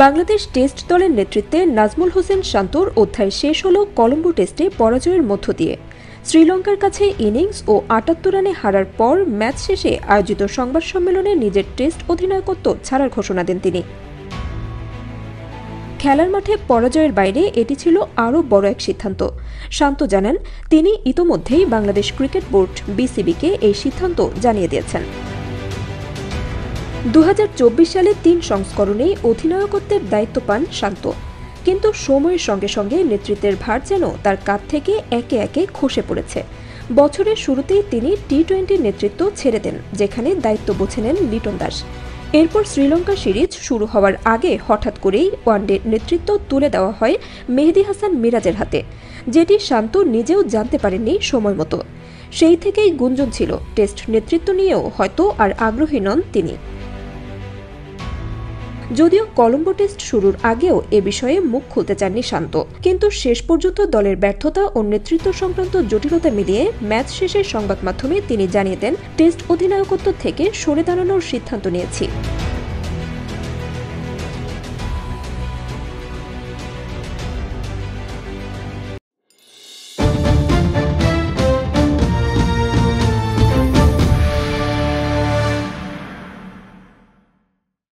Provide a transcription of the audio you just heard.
Bangladesh test দলের নেতৃত্বে নাজমুল হোসেন শান্তর অধ্যায় শেষ হল কলম্বো টেস্টে পরাজয়ের মধ্য দিয়ে। শ্রীলঙ্কার কাছে ইনিংস ও ৭৮ রানে হারার পর ম্যাচ শেষে আয়োজিত সংবাদ সম্মেলনে নিজের টেস্ট অধিনায়কত্ব ছাড়ার ঘোষণা দেন তিনি। খেলার মাঠে পরাজয়ের বাইরে এটি ছিল আরও বড় এক সিদ্ধান্ত। শান্ত জানান, তিনি ইতোমধ্যেই বাংলাদেশ ক্রিকেট বোর্ড বিসিবিকে এই সিদ্ধান্ত জানিয়ে দিয়েছেন। ২০২৪ সালে ৩ সংস্করণেই অধিনায়কত্বের দায়িত্ব পান শান্ত, কিন্তু সময়ের সঙ্গে সঙ্গে নেতৃত্বের ভার যেন তার কাঁধ থেকে একে একে খসে পড়েছে। বছরের শুরুতেই তিনি টি-20 নেতৃত্ব ছেড়ে দেন, যেখানে দায়িত্ব বুঝে নেন লিটন দাস। এরপর শ্রীলঙ্কা সিরিজ শুরু হওয়ার আগে হঠাৎ করেই ওয়ানডে নেতৃত্ব তুলে দেওয়া হয় মেহেদী হাসান মিরাজের হাতে, যেটি শান্ত নিজেও জানতে পারেননি সময় মতো। সেই থেকেই গুঞ্জন ছিল টেস্ট নেতৃত্ব নিয়েও হয়তো আর আগ্রহী নন তিনি। যদিও কলম্বো টেস্ট শুরুর আগেও এ বিষয়ে মুখ খুলতে চাননি শান্ত, কিন্তু শেষ পর্যন্ত দলের ব্যর্থতা ও নেতৃত্ব সংক্রান্ত জটিলতা মিলিয়ে ম্যাচ শেষে সংবাদ মাধ্যমে তিনি জানিয়ে দেন, টেস্ট অধিনায়কত্ব থেকে সরে দাঁড়ানোর সিদ্ধান্ত নিয়েছি।